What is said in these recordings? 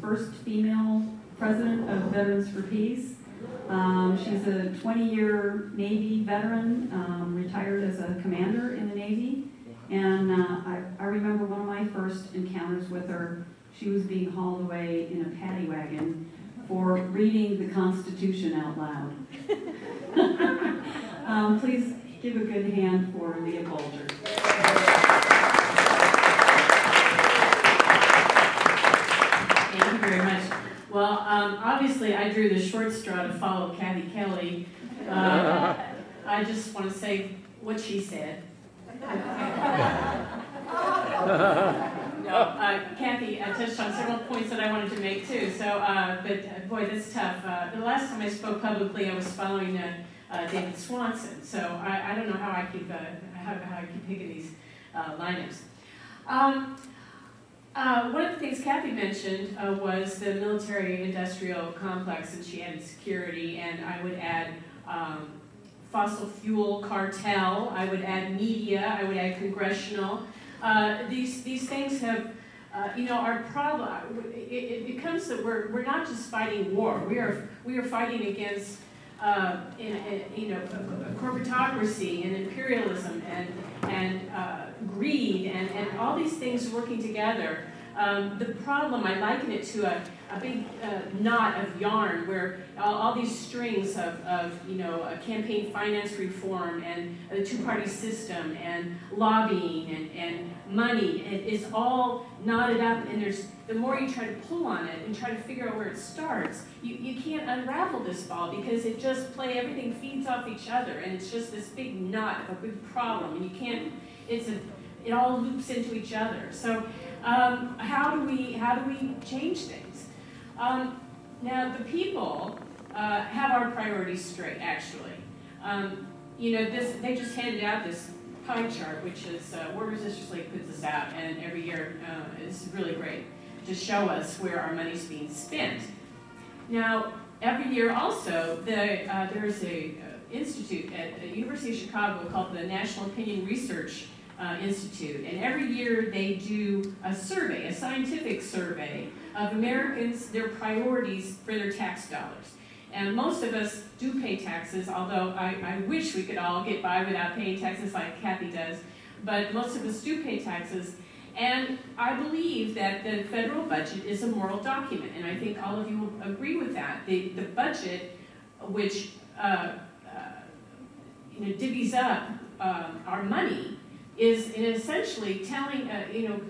first female president of Veterans for Peace. She's a 20-year Navy veteran, retired as a commander in the Navy. And I remember one of my first encounters with her. She was being hauled away in a paddy wagon for reading the Constitution out loud. Please give a good hand for Leah Bolger. Thank you very much. Well, obviously I drew the short straw to follow Kathy Kelly. I just want to say what she said. Kathy touched on several points that I wanted to make too. So, but boy, that's tough. The last time I spoke publicly, I was following David Swanson. So I don't know how I keep how I keep picking these lineups. One of the things Kathy mentioned was the military-industrial complex, and she added security, and I would add fossil fuel cartel, I would add media, I would add congressional. These things have, our problem, it becomes that we're not just fighting war, we are fighting against corporatocracy and imperialism and greed and all these things working together. The problem, I liken it to a big knot of yarn where all these strings of campaign finance reform and the two-party system and lobbying and money, is all knotted up, and the more you try to pull on it and try to figure out where it starts, you can't unravel this ball because everything feeds off each other, and it's just this big knot of a big problem, and you can't, it all loops into each other. So how do we change things? Now the people have our priorities straight, actually. They just handed out this pie chart, which is War Resistance League puts this out, and every year it's really great to show us where our money's being spent. Now, every year also, there's a institute at the University of Chicago called the National Opinion Research Institute, and every year they do a survey, a scientific survey of Americans, their priorities for their tax dollars. And most of us do pay taxes, although I wish we could all get by without paying taxes like Kathy does, but most of us do pay taxes. And I believe that the federal budget is a moral document, and I think all of you will agree with that. The budget, which divvies up our money, is essentially telling,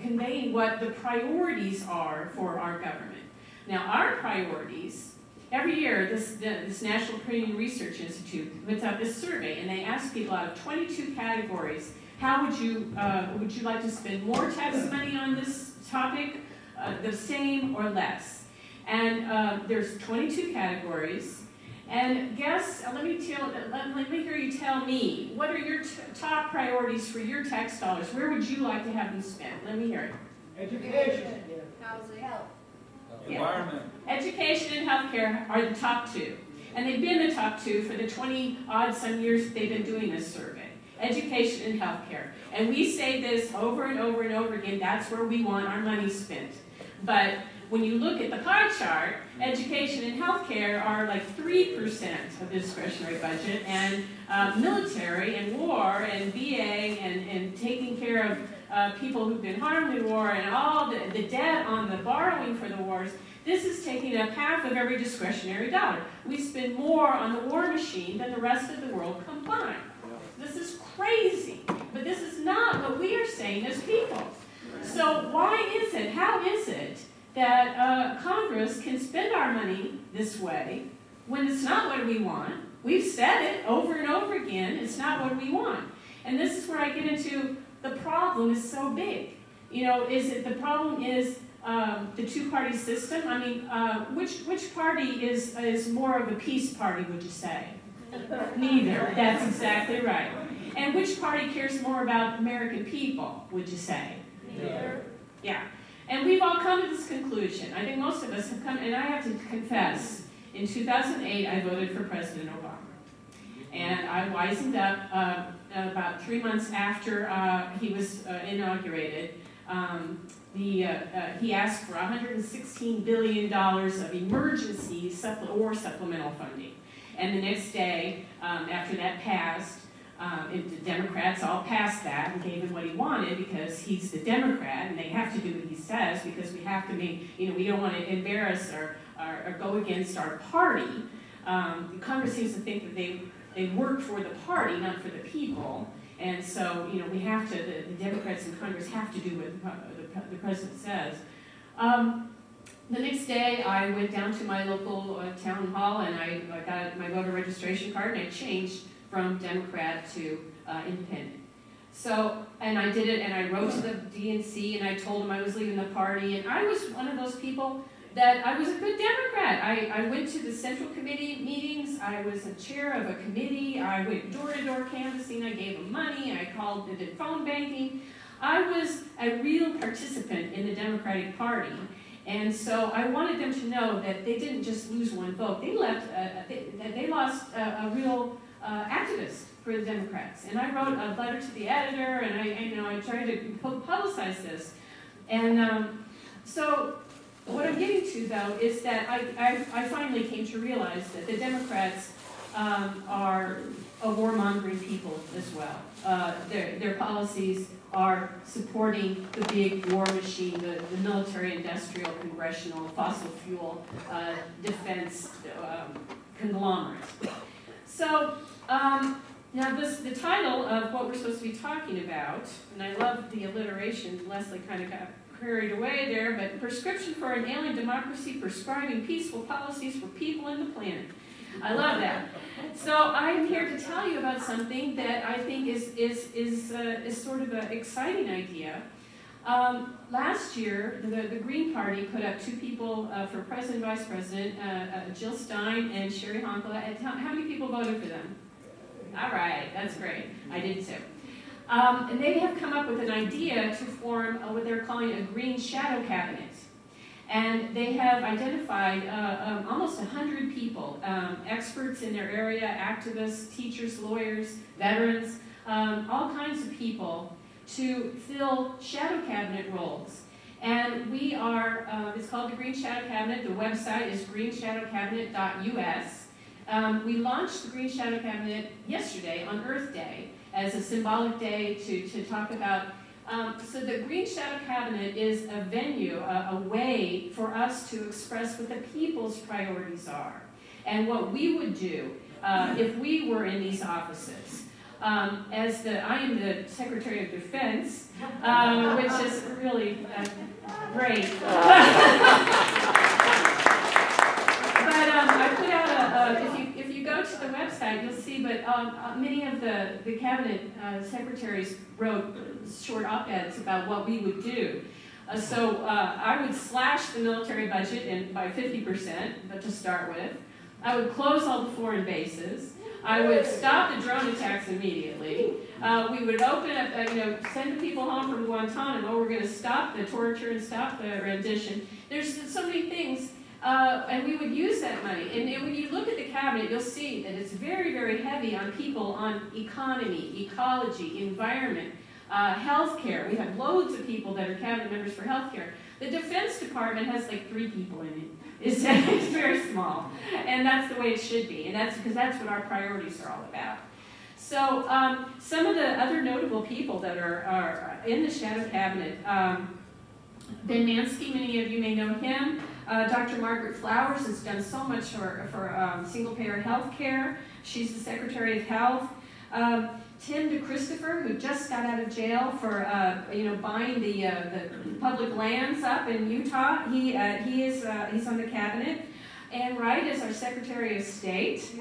conveying what the priorities are for our government. Now, our priorities, every year, this National Opinion Research Institute puts out this survey, and they ask people out of 22 categories, how would you like to spend more tax money on this topic, the same or less? And there's 22 categories. And guess, let me hear you tell me, what are your top priorities for your tax dollars? Where would you like to have them spent? Let me hear it. Education. Housing. Health. Environment. Education and healthcare are the top two. And they've been the top two for the 20-odd-some years they've been doing this survey. Education and healthcare. And we say this over and over and over again, that's where we want our money spent. But when you look at the pie chart, education and healthcare are like 3% of the discretionary budget, and military and war and VA and taking care of people who've been harmed in war and all the debt on the borrowing for the wars, this is taking up half of every discretionary dollar. We spend more on the war machine than the rest of the world combined. This is crazy, but this is not what we are saying as people. So why is it, how is it that Congress can spend our money this way when it's not what we want? We've said it over and over again, it's not what we want. And this is where I get into the problem is so big. The problem is the two-party system? I mean, which party is more of a peace party, would you say? Neither. That's exactly right. And which party cares more about American people, would you say? Neither. Yeah. And we've all come to this conclusion. I think most of us have come, and I have to confess, in 2008 I voted for President Obama. And I wisened up about 3 months after he was inaugurated. He asked for $116 billion of emergency supplemental funding. And the next day, after that passed, the Democrats all passed that and gave him what he wanted because he's the Democrat and they have to do what he says because we have to make, we don't want to embarrass or go against our party. Congress seems to think that they work for the party, not for the people. And so, we have to, the Democrats in Congress have to do what the president says. The next day, I went down to my local town hall and I got my voter registration card and I changed from Democrat to independent. So, and I did it and I wrote to the DNC and I told them I was leaving the party, and I was one of those people that I was a good Democrat. I went to the Central Committee meetings, I was a chair of a committee, I went door-to-door canvassing, I gave them money, I did phone banking. I was a real participant in the Democratic Party. And so I wanted them to know that they didn't just lose one vote. They lost a real activist for the Democrats. And I wrote a letter to the editor, and I tried to publicize this. And so what I'm getting to, though, is that I finally came to realize that the Democrats are a warmongering people as well. Their policies are supporting the big war machine, the military, industrial, congressional, fossil fuel, defense conglomerate. So now the title of what we're supposed to be talking about, and I love the alliteration, Leslie kind of got carried away there, but Prescription for an Ailing Democracy, Prescribing Peaceful Policies for People and the Planet. I love that. So I am here to tell you about something that I think is sort of an exciting idea. Last year, the Green Party put up two people for president and vice president, Jill Stein and Sherry Honkla. How many people voted for them? All right, that's great. I did too. And they have come up with an idea to form what they're calling a green shadow cabinet. And they have identified almost 100 people, experts in their area, activists, teachers, lawyers, veterans, all kinds of people to fill shadow cabinet roles. And we are, it's called the Green Shadow Cabinet. The website is greenshadowcabinet.us. We launched the Green Shadow Cabinet yesterday on Earth Day as a symbolic day to talk about. So the Green Shadow Cabinet is a venue, a way for us to express what the people's priorities are and what we would do if we were in these offices. I am the Secretary of Defense, which is really great. But I put out if you go to the website, you'll see, but many of the cabinet secretaries wrote short op-eds about what we would do. So I would slash the military budget by 50%, but to start with. I would close all the foreign bases. I would stop the drone attacks immediately. We would open up, send the people home from Guantanamo. We're going to stop the torture and stop the rendition. There's so many things. And we would use that money. And when you look at the cabinet, you'll see that it's very, very heavy on people, on economy, ecology, environment, healthcare. We have loads of people that are cabinet members for healthcare. The Defense Department has like 3 people in it. It's very small. And that's the way it should be. And that's because that's what our priorities are all about. So some of the other notable people that are in the shadow cabinet, Ben Mansky, many of you may know him. Dr. Margaret Flowers has done so much for single-payer health care. She's the Secretary of Health. Tim DeChristopher, who just got out of jail for buying the public lands up in Utah, he's on the cabinet. Ann Wright is our Secretary of State.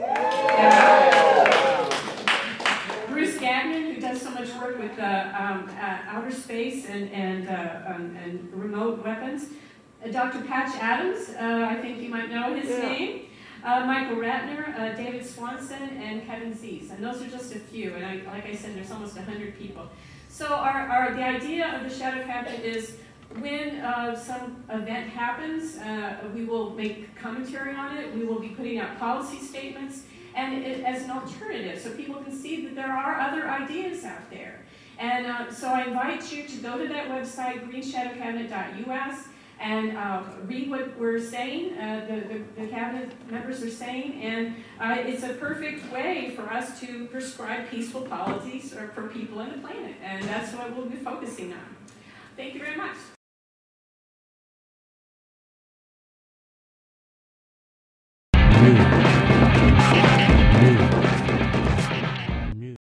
Bruce Gagnon, who does so much work with outer space and remote weapons. Dr. Patch Adams, I think you might know his name. Michael Ratner, David Swanson, and Kevin Zeese. And those are just a few. And like I said, there's almost 100 people. So the idea of the Shadow Cabinet is when some event happens, we will make commentary on it. We will be putting out policy statements and as an alternative so people can see that there are other ideas out there. And so I invite you to go to that website, greenshadowcabinet.us, and read what we're saying, the cabinet members are saying, and it's a perfect way for us to prescribe peaceful policies for people on the planet, and that's what we'll be focusing on. Thank you very much.